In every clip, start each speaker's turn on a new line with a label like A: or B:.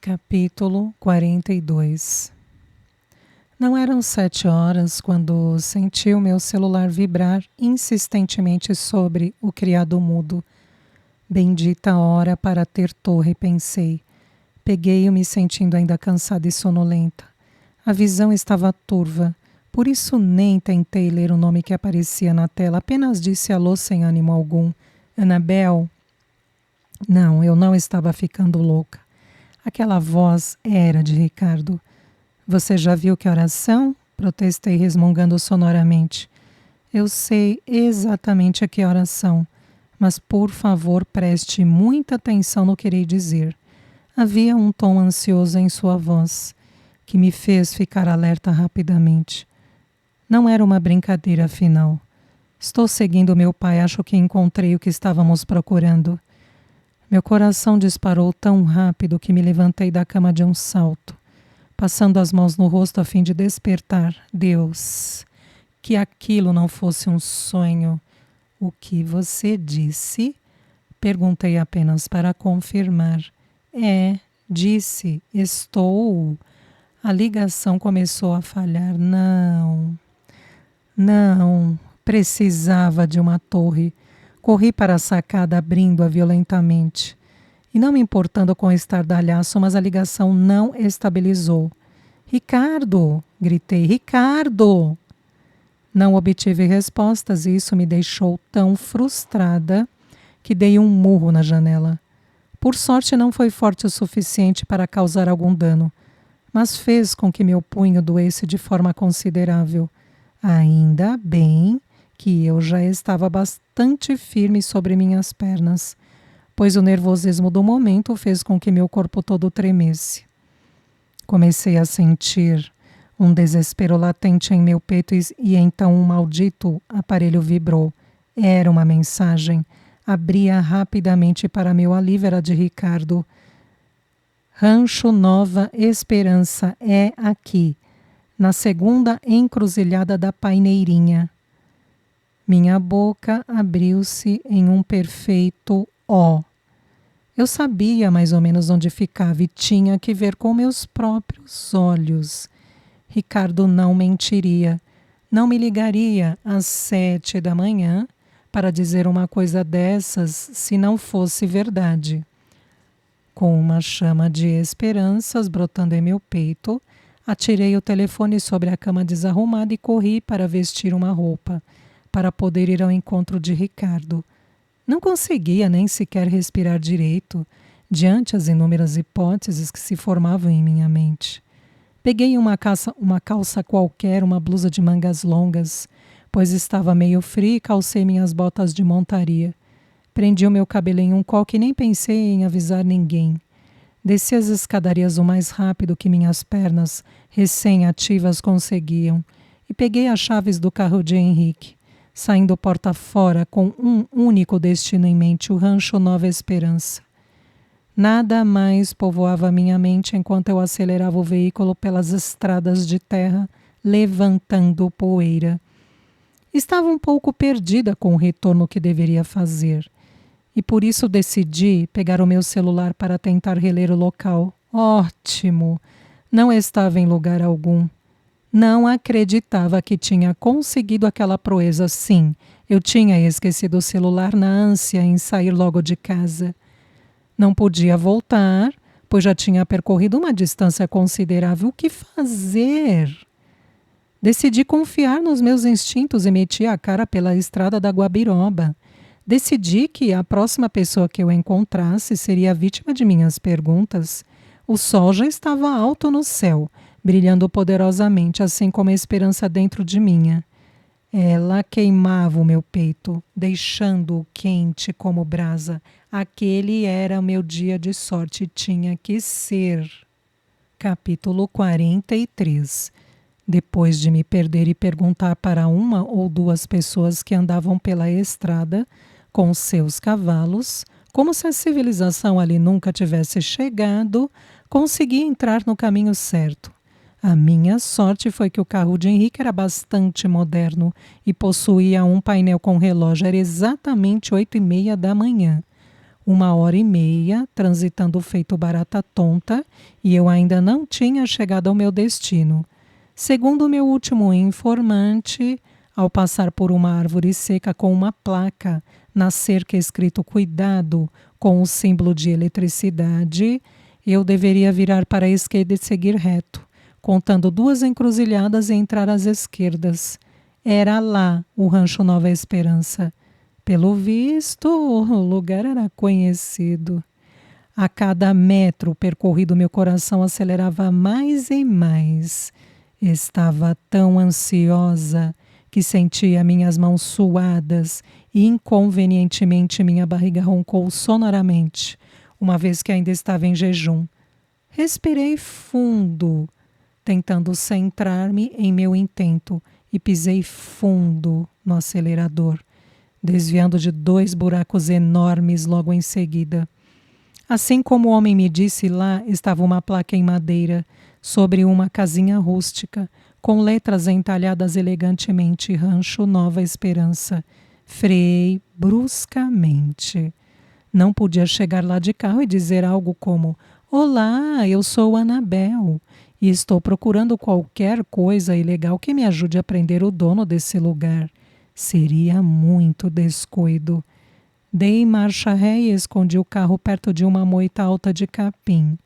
A: Capítulo 42. Não eram 7 horas quando senti o meu celular vibrar insistentemente sobre o criado mudo. Bendita hora para ter torre, pensei. Peguei-o me sentindo ainda cansada e sonolenta. A visão estava turva, por isso nem tentei ler o nome que aparecia na tela, apenas disse alô sem ânimo algum. Anabel? Não, eu não estava ficando louca. Aquela voz era de Ricardo. Você já viu que horas são? Protestei resmungando sonoramente. Eu sei exatamente a que horas são, mas por favor preste muita atenção no que irei dizer. Havia um tom ansioso em sua voz, que me fez ficar alerta rapidamente. Não era uma brincadeira, afinal. Estou seguindo meu pai, acho que encontrei o que estávamos procurando. Meu coração disparou tão rápido que me levantei da cama de um salto, passando as mãos no rosto a fim de despertar. Deus, que aquilo não fosse um sonho. O que você disse? Perguntei apenas para confirmar. Disse, estou. A ligação começou a falhar. Não, precisava de uma torre. Corri para a sacada, abrindo-a violentamente. E não me importando com o estardalhaço, mas a ligação não estabilizou. Ricardo! Gritei. Ricardo! Não obtive respostas e isso me deixou tão frustrada que dei um murro na janela. Por sorte não foi forte o suficiente para causar algum dano, mas fez com que meu punho doesse de forma considerável. Ainda bem que eu já estava bastante firme sobre minhas pernas, pois o nervosismo do momento fez com que meu corpo todo tremesse. Comecei a sentir um desespero latente em meu peito e então um maldito aparelho vibrou. Era uma mensagem. Abria rapidamente para meu alívio, era de Ricardo. Rancho Nova Esperança é aqui, na segunda encruzilhada da Paineirinha. Minha boca abriu-se em um perfeito ó. Eu sabia mais ou menos onde ficava e tinha que ver com meus próprios olhos. Ricardo não mentiria. Não me ligaria às 7 da manhã para dizer uma coisa dessas se não fosse verdade. Com uma chama de esperanças brotando em meu peito, atirei o telefone sobre a cama desarrumada e corri para vestir uma roupa, para poder ir ao encontro de Ricardo. Não conseguia nem sequer respirar direito, diante as inúmeras hipóteses que se formavam em minha mente. Peguei uma calça qualquer, uma blusa de mangas longas, pois estava meio frio e calcei minhas botas de montaria. Prendi o meu cabelo em um coque e nem pensei em avisar ninguém. Desci as escadarias o mais rápido que minhas pernas, recém-ativas, conseguiam, e peguei as chaves do carro de Henrique, saindo porta fora com um único destino em mente, o Rancho Nova Esperança. Nada mais povoava minha mente enquanto eu acelerava o veículo pelas estradas de terra, levantando poeira. Estava um pouco perdida com o retorno que deveria fazer, e por isso decidi pegar o meu celular para tentar reler o local. Ótimo! Não estava em lugar algum. Não acreditava que tinha conseguido aquela proeza. Sim, eu tinha esquecido o celular na ânsia em sair logo de casa. Não podia voltar, pois já tinha percorrido uma distância considerável. O que fazer? Decidi confiar nos meus instintos e meti a cara pela estrada da Guabiroba. Decidi que a próxima pessoa que eu encontrasse seria vítima de minhas perguntas. O sol já estava alto no céu, brilhando poderosamente, assim como a esperança dentro de mim. Ela queimava o meu peito, deixando-o quente como brasa. Aquele era o meu dia de sorte, tinha que ser. Capítulo 43. Depois de me perder e perguntar para uma ou duas pessoas que andavam pela estrada com seus cavalos, como se a civilização ali nunca tivesse chegado, consegui entrar no caminho certo. A minha sorte foi que o carro de Henrique era bastante moderno e possuía um painel com relógio. Era exatamente 8h30 da manhã. 1 hora e meia, transitando feito barata tonta, e eu ainda não tinha chegado ao meu destino. Segundo o meu último informante, ao passar por uma árvore seca com uma placa na cerca escrito "Cuidado", com o símbolo de eletricidade, eu deveria virar para a esquerda e seguir reto, contando 2 encruzilhadas e entrar às esquerdas. Era lá o Rancho Nova Esperança. Pelo visto, o lugar era conhecido. A cada metro percorrido, meu coração acelerava mais e mais. Estava tão ansiosa que sentia minhas mãos suadas e inconvenientemente minha barriga roncou sonoramente, uma vez que ainda estava em jejum. Respirei fundo, tentando centrar-me em meu intento, e pisei fundo no acelerador, desviando de 2 buracos enormes logo em seguida. Assim como o homem me disse, lá estava uma placa em madeira sobre uma casinha rústica, com letras entalhadas elegantemente: Rancho Nova Esperança. Freiei bruscamente. Não podia chegar lá de carro e dizer algo como: Olá, eu sou Anabel e estou procurando qualquer coisa ilegal que me ajude a prender o dono desse lugar. Seria muito descuido. Dei marcha ré e escondi o carro perto de uma moita alta de capim.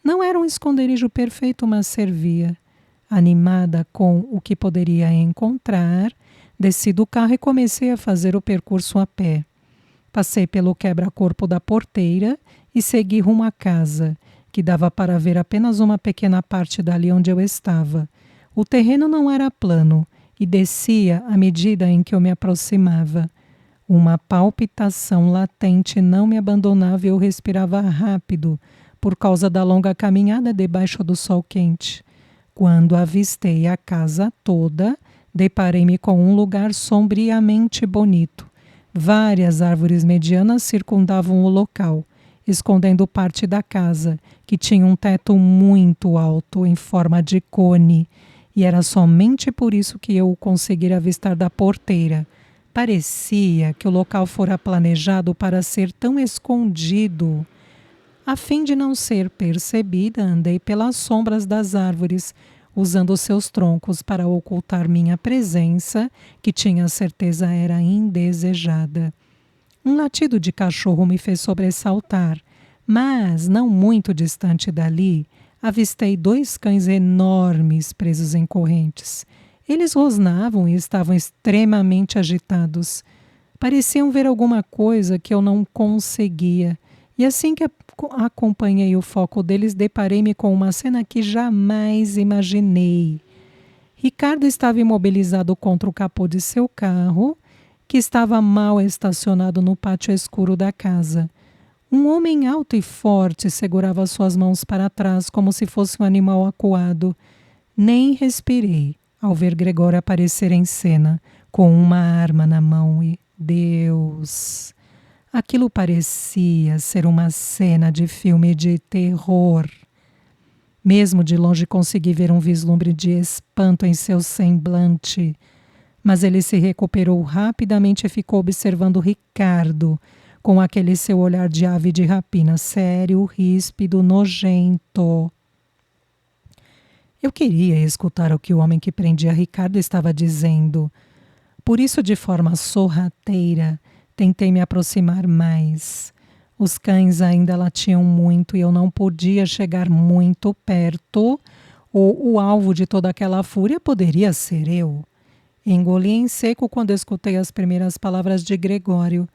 A: Não era um esconderijo perfeito, mas servia. Animada com o que poderia encontrar, desci do carro e comecei a fazer o percurso a pé. Passei pelo quebra-corpo da porteira e segui rumo à casa, que dava para ver apenas uma pequena parte dali onde eu estava. O terreno não era plano e descia à medida em que eu me aproximava. Uma palpitação latente não me abandonava e eu respirava rápido por causa da longa caminhada debaixo do sol quente. Quando avistei a casa toda, deparei-me com um lugar sombriamente bonito. Várias árvores medianas circundavam o local, escondendo parte da casa, que tinha um teto muito alto em forma de cone, e era somente por isso que eu o conseguira avistar da porteira. Parecia que o local fora planejado para ser tão escondido. A fim de não ser percebida, andei pelas sombras das árvores, usando seus troncos para ocultar minha presença, que tinha certeza era indesejada. Um latido de cachorro me fez sobressaltar, mas, não muito distante dali, avistei 2 cães enormes presos em correntes. Eles rosnavam e estavam extremamente agitados. Pareciam ver alguma coisa que eu não conseguia. E assim que acompanhei o foco deles, deparei-me com uma cena que jamais imaginei. Ricardo estava imobilizado contra o capô de seu carro, que estava mal estacionado no pátio escuro da casa. Um homem alto e forte segurava suas mãos para trás como se fosse um animal acuado. Nem respirei ao ver Gregório aparecer em cena, com uma arma na mão e... Deus! Aquilo parecia ser uma cena de filme de terror. Mesmo de longe consegui ver um vislumbre de espanto em seu semblante, mas ele se recuperou rapidamente e ficou observando Ricardo, com aquele seu olhar de ave de rapina, sério, ríspido, nojento. Eu queria escutar o que o homem que prendia Ricardo estava dizendo. Por isso, de forma sorrateira, tentei me aproximar mais. Os cães ainda latiam muito e eu não podia chegar muito perto, ou o alvo de toda aquela fúria poderia ser eu. Engoli em seco quando escutei as primeiras palavras de Gregório.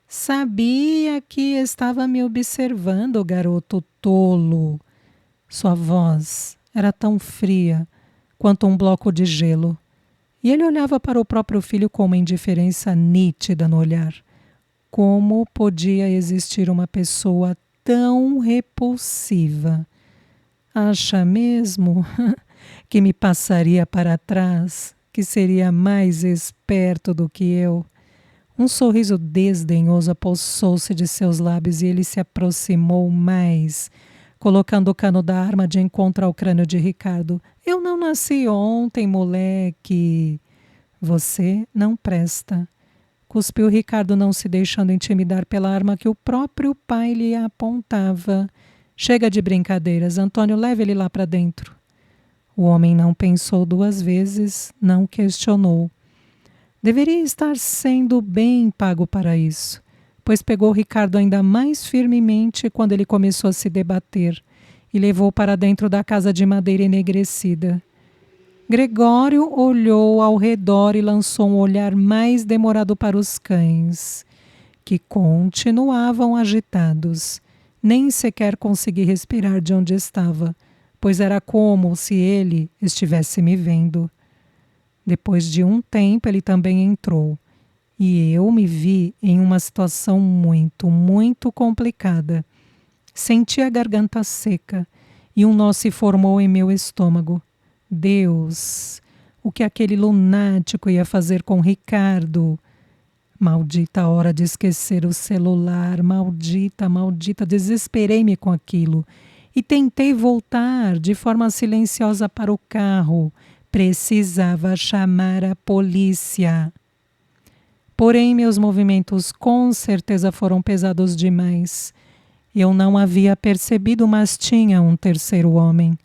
A: Sabia que estava me observando, garoto tolo. Sua voz era tão fria quanto um bloco de gelo. E ele olhava para o próprio filho com uma indiferença nítida no olhar. Como podia existir uma pessoa tão repulsiva? Acha mesmo que me passaria para trás, que seria mais esperto do que eu? Um sorriso desdenhoso apossou-se de seus lábios e ele se aproximou mais, colocando o cano da arma de encontro ao crânio de Ricardo. Eu não nasci ontem, moleque. Você não presta. Cuspiu Ricardo, não se deixando intimidar pela arma que o próprio pai lhe apontava. Chega de brincadeiras, Antônio, leve ele lá para dentro. O homem não pensou duas vezes, não questionou. Deveria estar sendo bem pago para isso, pois pegou Ricardo ainda mais firmemente quando ele começou a se debater e levou para dentro da casa de madeira enegrecida. Gregório olhou ao redor e lançou um olhar mais demorado para os cães, que continuavam agitados. Nem sequer consegui respirar de onde estava, pois era como se ele estivesse me vendo. Depois de um tempo, ele também entrou, e eu me vi em uma situação muito, muito complicada. Senti a garganta seca e um nó se formou em meu estômago. Deus, o que aquele lunático ia fazer com Ricardo? Maldita hora de esquecer o celular, maldita, maldita, desesperei-me com aquilo e tentei voltar de forma silenciosa para o carro. Precisava chamar a polícia. Porém, meus movimentos com certeza foram pesados demais. Eu não havia percebido, mas tinha um terceiro homem.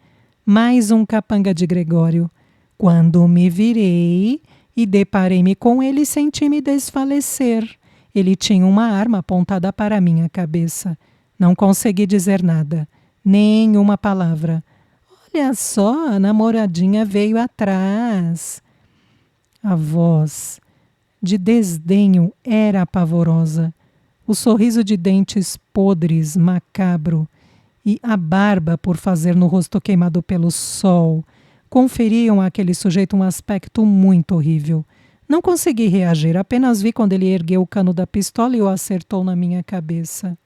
A: Mais um capanga de Gregório. Quando me virei e deparei-me com ele, senti-me desfalecer. Ele tinha uma arma apontada para a minha cabeça. Não consegui dizer nada, nem uma palavra. Olha só, a namoradinha veio atrás. A voz de desdenho era pavorosa. O sorriso de dentes podres, macabro, e a barba por fazer no rosto queimado pelo sol conferiam àquele sujeito um aspecto muito horrível. Não consegui reagir, apenas vi quando ele ergueu o cano da pistola e o acertou na minha cabeça.